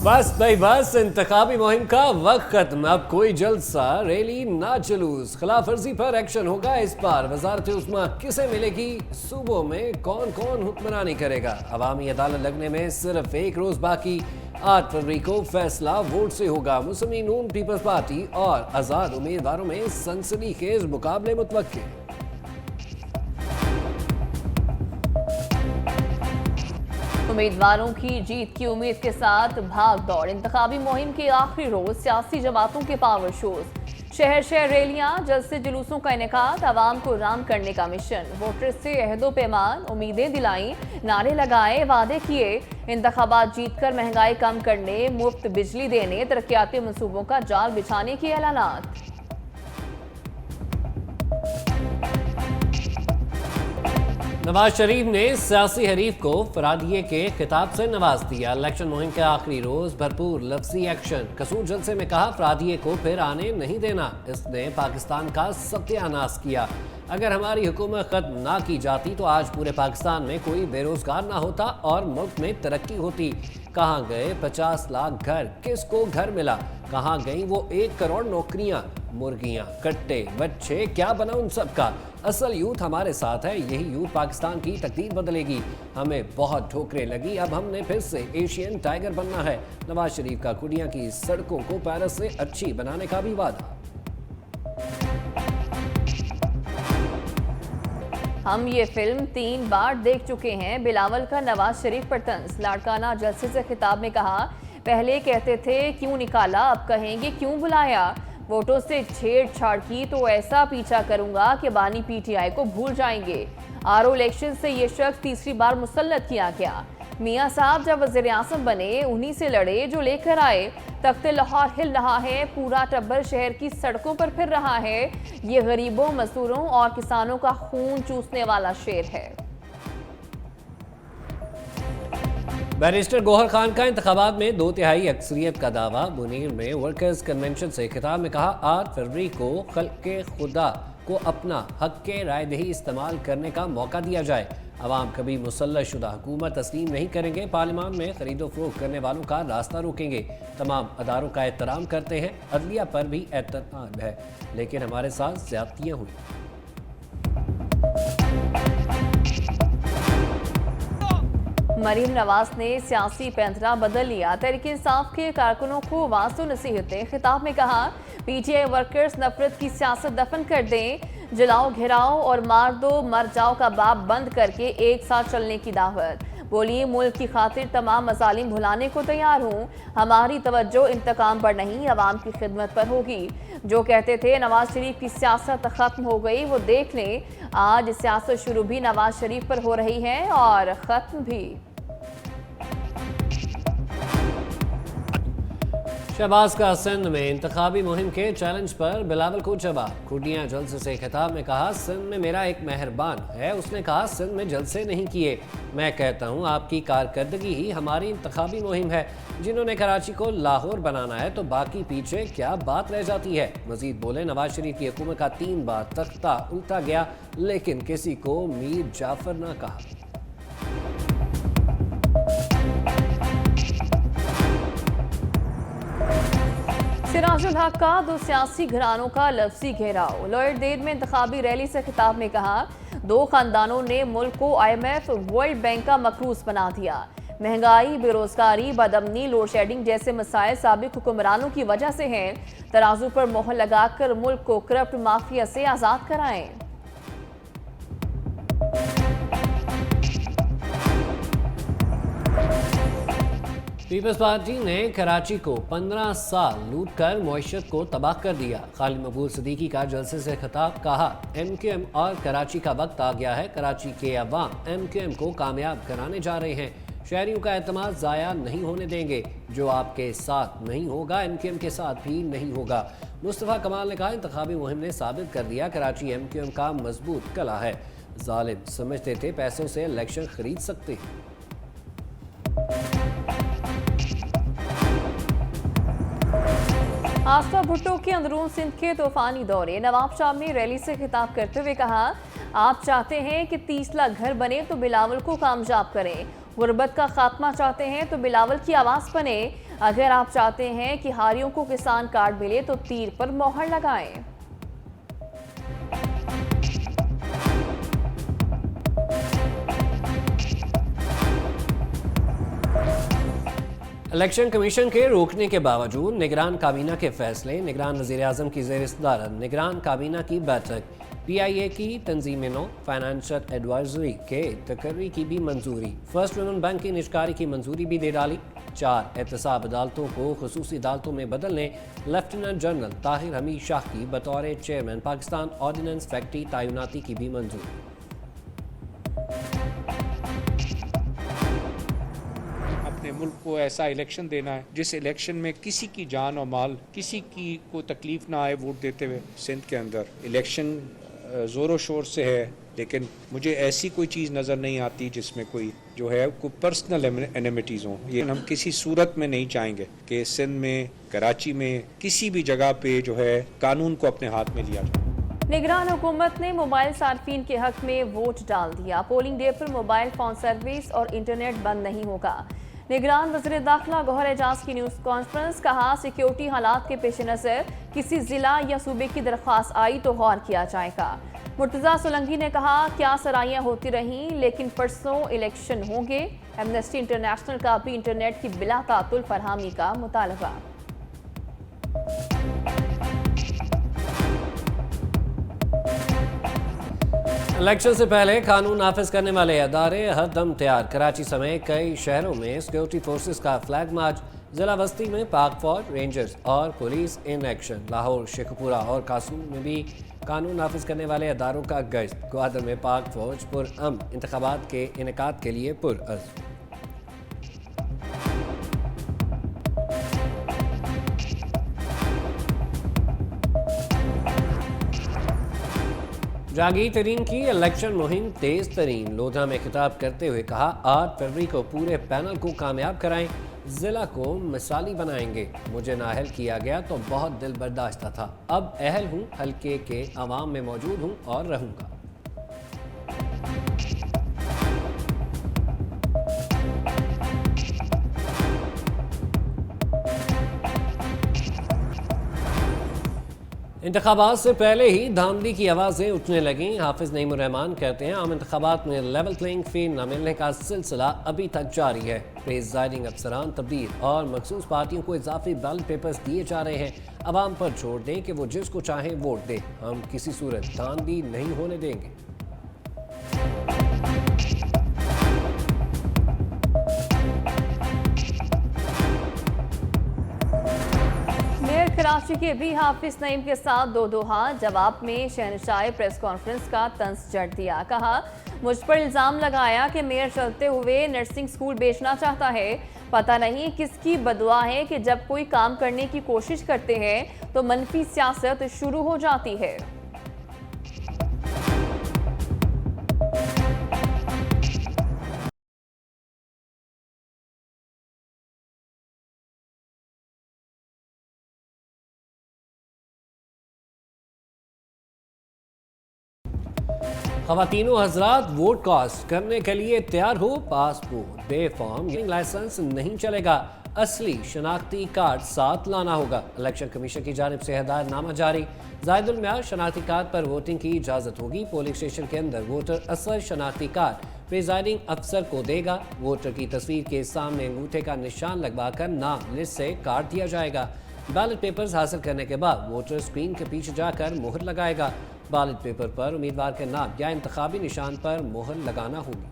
बस भाई बस, इंतखाबी मुहिम का वक्त खत्म। अब कोई जलसा रैली ना जुलूस, खिलाफ वर्जी पर एक्शन होगा इस बार। वजारत उस्मा किसे मिलेगी, सूबों में कौन कौन हुक्मरानी करेगा। अवामी अदालत लगने में सिर्फ एक रोज बाकी, 8 फरवरी को फैसला वोट से होगा। मुस्लिम नून पीपल्स पार्टी और आजाद उम्मीदवारों में सनसनीखेज मुकाबले मुतवक्किल। उम्मीदवारों की जीत की उम्मीद के साथ भाग दौड़, इंतखाबी मुहिम के आखिरी रोज सियासी जमातों के पावर शोज, शहर शहर रैलियां, जल्द से जुलूसों का इनेकाद, आवाम को राम करने का मिशन। वोटर्स से अहदो पैमान, उम्मीदें दिलाई, नारे लगाए, वादे किए। इंतखाबात जीतकर महंगाई कम करने, मुफ्त बिजली देने, तरक्याती मंसूबों का जाल बिछाने के ऐलानात। नवाज शरीफ ने सियासी हरीफ को फरादिये के खिताब से नवाज दिया। इलेक्शन मुहिम के आखिरी रोज भरपूर लफ्जी एक्शन। कसूर जलसे में कहा, फरादिये को फिर आने नहीं देना। इसने पाकिस्तान का सत्यानाश किया। अगर हमारी हुकूमत खत्म ना की जाती तो आज पूरे पाकिस्तान में कोई बेरोजगार ना होता और मुल्क में तरक्की होती। कहाँ गए 50 लाख घर, किसको घर मिला? कहाँ गई वो 1 करोड़ नौकरियां? मुर्गियां, कट्टे, बच्चे, क्या बना उन सब का? असल यूथ हमारे साथ है, यही यूथ पाकिस्तान की तकदीर बदलेगी। हमें बहुत ठोकरें लगी, अब हमने फिर से एशियन टाइगर बनना है। नवाज शरीफ का कुड़ियां की सड़कों को पेरिस से अच्छी बनाने का भी वादा। हम ये फिल्म 3 बार देख चुके हैं। बिलावल का नवाज शरीफ पर तंज, लाड़काना जलसे से खिताब में कहा, पहले कहते थे क्यों निकाला, अब कहेंगे क्यों बुलाया। वोटों से छेड़छाड़ की तो ऐसा पीछा करूंगा कि बानी पीटीआई को भूल जाएंगे। आरओ इलेक्शन से ये शख्स तीसरी बार मुसल्लत किया गया। मियां साहब जब वज़ीर आज़म बने, उन्हीं से लड़े जो लेकर आए। तख्ते लाहौर हिल रहा है, पूरा टब्बर शहर की सड़कों पर फिर रहा है। ये गरीबों, मजदूरों और किसानों का खून चूसने वाला शेर है। बैरिस्टर गौहर खान का इंतखाबात में 2/3 अक्सरियत का दावा। मुनीर में वर्कर्स कन्वेंशन से खिताब में कहा, 8 फरवरी को खल्के खुदा को अपना हक के रायदही इस्तेमाल करने का मौका दिया जाए। अवाम कभी मुसल्लत शुदा हुकूमत तस्लीम नहीं करेंगे। पार्लियामान में खरीदो फरोख्त करने वालों का रास्ता रोकेंगे। तमाम अदारों का एहतराम करते हैं, अदलिया पर भी एहतराम है, लेकिन हमारे साथ ज्यादतियां हुई। मरीम नवाज ने सियासी पैंतरा बदल लिया। तहरीक इंसाफ के कारकुनों को वाज़ो नसीहतें, खिताब में कहा, पीटीआई वर्कर्स नफरत की सियासत दफन कर दें। जलाओ, घिराओ और मार दो मर जाओ का बाप बंद करके एक साथ चलने की दावत। बोलिए, मुल्क की खातिर तमाम मसालिम भुलाने को तैयार हूँ। हमारी तवज्जो इंतकाम पर नहीं, अवाम की खिदमत पर होगी। जो कहते थे नवाज शरीफ की सियासत खत्म हो गई, वो देख लें, आज सियासत शुरू भी नवाज शरीफ पर हो रही है और खत्म भी। शहबाज का सिंध में इंतखाबी मुहिम के चैलेंज पर बिलावल को जवाब। खुडियां जलसे से खिताब में कहा, सिंध में मेरा एक मेहरबान है, उसने कहा सिंध में जलसे नहीं किए। मैं कहता हूं आपकी कारकर्दगी ही हमारी इंतखाबी मुहिम है। जिन्होंने कराची को लाहौर बनाना है तो बाकी पीछे क्या बात रह जाती है। मजीद बोले, नवाज शरीफ की हुकूमत का 3 बार तख्ता उल्टा गया, लेकिन किसी को मीर जाफर ना कहा। सिराजुल हक का 2 सियासी घरानों का लफ्जी घेराव। लॉयड देर में इंतखाबी रैली से खिताब में कहा, 2 खानदानों ने मुल्क को IMF वर्ल्ड बैंक का मकरूज बना दिया। महंगाई, बेरोजगारी, बदअमनी, लोड शेडिंग जैसे मसाइल साबिक हुक्मरानों की वजह से हैं। तराजू पर मोहर लगाकर मुल्क को करप्ट माफिया से आजाद कराएं। पीपल्स पार्टी ने कराची को 15 साल लूट कर मईशत को तबाह कर दिया। खालिद मकबूल सिद्दीकी का जलसे से खिताब, कहा, MQM और कराची का वक्त आ गया है। कराची के अवाम MQM को कामयाब कराने जा रहे हैं। शहरियों का एतमाद ज़ाया नहीं होने देंगे। जो आपके साथ नहीं होगा MQM के साथ भी नहीं होगा। मुस्तफ़ा कमाल ने कहा, इंतखाबी मुहिम ने साबित कर दिया कराची MQM का मजबूत कला है। जालिम समझते थे पैसों से इलेक्शन खरीद सकते हैं। आसफा भुट्टो के अंदरून सिंध के तूफानी दौरे। नवाब शाह ने रैली से खिताब करते हुए कहा, आप चाहते हैं कि 30 लाख घर बने तो बिलावल को कामयाब करें। गुर्बत का खात्मा चाहते हैं तो बिलावल की आवाज़ बने। अगर आप चाहते हैं कि हारियों को किसान कार्ड मिले तो तीर पर मोहर लगाएं। इलेक्शन कमीशन के रोकने के बावजूद निगरान काबीना के फैसले। निगरान वज़ीर-ए-आज़म की ज़ेर सदारत निगरान काबीना की बैठक। PIA की तंजीम नौ फाइनेंशियल एडवाइजरी के तकर्री की भी मंजूरी। फर्स्ट वुमेन बैंक की निजकारी की मंजूरी भी दे डाली। 4 एहतसाब अदालतों को खुसूसी अदालतों में बदलने लेफ्टिनेंट जनरल ताहिर हमीद शाह की बतौर चेयरमैन पाकिस्तान ऑर्डिनेंस फैक्ट्री तैनाती की भी मंजूरी। अपने मुल्क को ऐसा इलेक्शन देना है जिस इलेक्शन में किसी की जान और माल, किसी की को तकलीफ ना आए वोट देते हुए। सिंध के अंदर इलेक्शन ज़ोरों शोर से है, लेकिन मुझे ऐसी कोई चीज़ नज़र नहीं आती जिसमें कोई जो है कोई पर्सनल एनिमिटीज़ हों। ये हम किसी सूरत में नहीं चाहेंगे कि सिंध में, कराची में, किसी भी जगह पे जो है कानून को अपने हाथ में लिया जाए। निगरान हुकूमत ने मोबाइल सार्फिन के हक में वोट डाल दिया। पोलिंग डे पर मोबाइल फ़ोन सर्विस और इंटरनेट बंद नहीं होगा। निगरान वज़ीर दाखिला गौहर एजाज की न्यूज़ कॉन्फ्रेंस। कहा सिक्योरिटी हालात के पेश नज़र किसी ज़िला या सूबे की दरख्वास्त आई तो गौर किया जाएगा। मुर्तज़ा सोलंकी ने कहा क्या सराइयाँ होती रहीं लेकिन परसों इलेक्शन होंगे। एमनेस्टी इंटरनेशनल का भी इंटरनेट की बिला तातुल फरहमी का मुतालबा। इलेक्शन से पहले कानून नाफिज करने वाले अदारे हर दम तैयार। कराची समेत कई शहरों में सिक्योरिटी फोर्सेस का फ्लैग मार्च। जिला बस्ती में पाक फौज, रेंजर्स और police in action. Lahore, Sheikhpura और कासूम में भी कानून नाफिज करने वाले अदारों का गश्त। ग्वादर में पाक फौज पुरअमन इंतखाबात के इनेकाद के लिए पुरअज़्म। जहांगीर तरीन की इलेक्शन मुहिम तेज तरीन। लोधा में खिताब करते हुए कहा 8 फरवरी को पूरे पैनल को कामयाब कराएं, जिला को मिसाली बनाएंगे। मुझे नाअहल किया गया तो बहुत दिल बर्दाश्त था, अब अहल हूँ, हल्के के अवाम में मौजूद हूँ और रहूँगा। इंतखाबात से पहले ही धांधली की आवाज़ें उठने लगीं। हाफिज नईमुर रहमान कहते हैं आम इंतखाबात में लेवल प्लेइंग फील्ड न मिलने का सिलसिला अभी तक जारी है। प्रेजाइडिंग अफसरान तब्दील और मखसूस पार्टियों को इजाफी बैलेट पेपर्स दिए जा रहे हैं। अवाम पर छोड़ दें कि वो जिसको चाहें वोट दें, हम किसी सूरत धांधली नहीं होने देंगे। कराची के भी हाफिज नईम के साथ दो हाथ। जवाब में शहनशाह प्रेस कॉन्फ्रेंस का तंज जड़ दिया। कहा मुझ पर इल्ज़ाम लगाया कि मेयर चलते हुए नर्सिंग स्कूल बेचना चाहता है। पता नहीं किसकी बदुआ है कि जब कोई काम करने की कोशिश करते हैं तो मनफी सियासत शुरू हो जाती है। ख़वातीनो हज़रात, वोट कास्ट करने के लिए तैयार हो। पासपोर्ट, बेफॉर्म लाइसेंस नहीं चलेगा, असली शनाख्ती कार्ड साथ लाना होगा। इलेक्शन कमीशन की जानिब से हिदायतनामा जारी। ज़ायदुल मियां शनाख्ती कार्ड पर वोटिंग की इजाज़त होगी। पोलिंग स्टेशन के अंदर वोटर असर शनाख्ती कार्ड प्रिजाइडिंग अफसर को देगा। वोटर की तस्वीर के सामने अंगूठे का निशान लगवाकर नाम लिस्ट से काट दिया जाएगा। बैलेट पेपर्स हासिल करने के बाद वोटर स्क्रीन के पीछे जाकर मोहर लगाएगा। बैलेट पेपर पर उम्मीदवार के नाम या इंतखाबी निशान पर मोहर लगाना होगी।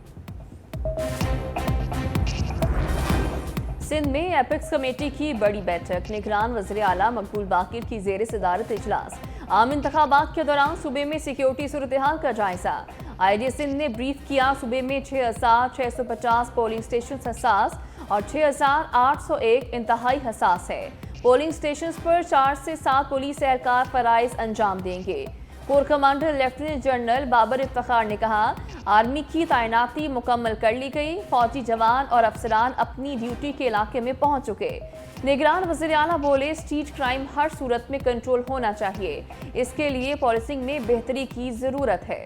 सिंध में एपेक्स कमेटी की बड़ी बैठक। निगरान वज़ीर आला मकबूल बाकिर की ज़ेर सदारत इजलास। आम इंतखाबात के दौरान सूबे में सिक्योरिटी सूरत हाल का जायजा। IGA सिंध ने ब्रीफ किया। सूबे में 6,650 पोलिंग स्टेशन हसास और 6,801 इंतहाई हसास है। पोलिंग स्टेशन पर 4 से 7 पुलिस एहलकार फराइज अंजाम देंगे। Core commander lieutenant general Babar Iftikhar ने कहा आर्मी की तैनाती मुकम्मल कर ली गई। फौजी जवान और अफसरान अपनी ड्यूटी के इलाके में पहुंच चुके। निगरान वज़ीर आला बोले स्ट्रीट क्राइम हर सूरत में कंट्रोल होना चाहिए, इसके लिए पॉलिसिंग में बेहतरी की ज़रूरत है।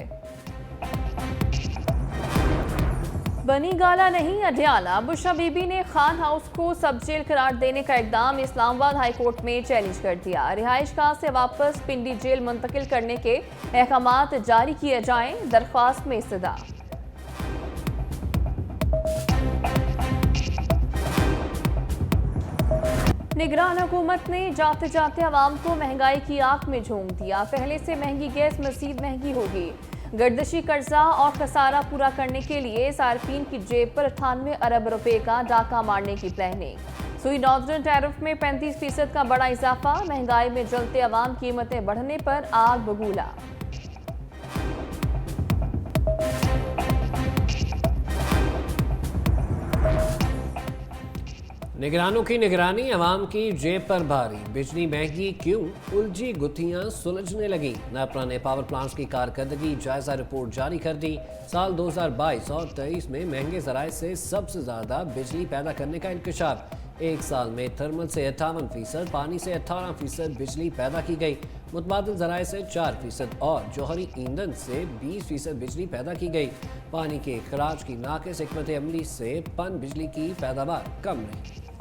बनी गाला नहीं अडयाला। बुशरा बीबी ने खान हाउस को सब जेल करार देने का इकदाम इस्लामाबाद हाई कोर्ट में चैलेंज कर दिया। रिहाइशगाह से वापस पिंडी जेल मुंतकिल करने के अहकामात जारी किए जाएं, दरख्वास्त में इस्तदा। निगरान हुकूमत ने जाते जाते आवाम को महंगाई की आग में झोंक दिया। पहले से महंगी गैस मजीद महंगी होगी। गर्दिशी कर्जा और खसारा पूरा करने के लिए सार्फिन की जेब पर 98 अरब रुपए का डाका मारने की प्लानिंग। सुई नॉर्दर्न टैरिफ में 35% का बड़ा इजाफा। महंगाई में जलते अवाम कीमतें बढ़ने पर आग बबूला। निगरानों की निगरानी अवाम की जेब पर भारी। बिजली महंगी क्यों, उलझी गुत्थियां सुलझने लगी। नापरा ने पावर प्लांट्स की कारकर्दगी जायजा रिपोर्ट जारी कर दी। साल 2022 और 23 में महंगे जराए से सबसे ज्यादा बिजली पैदा करने का इंकशाफ। एक साल में थर्मल से 58%, पानी से 18% बिजली पैदा की गई। मुतबादिल जराए से 4% और जौहरी ईंधन से 20% बिजली पैदा की गई। पानी के खराज की नाक़िस हिकमत अमली से पन बिजली की पैदावार कम रही।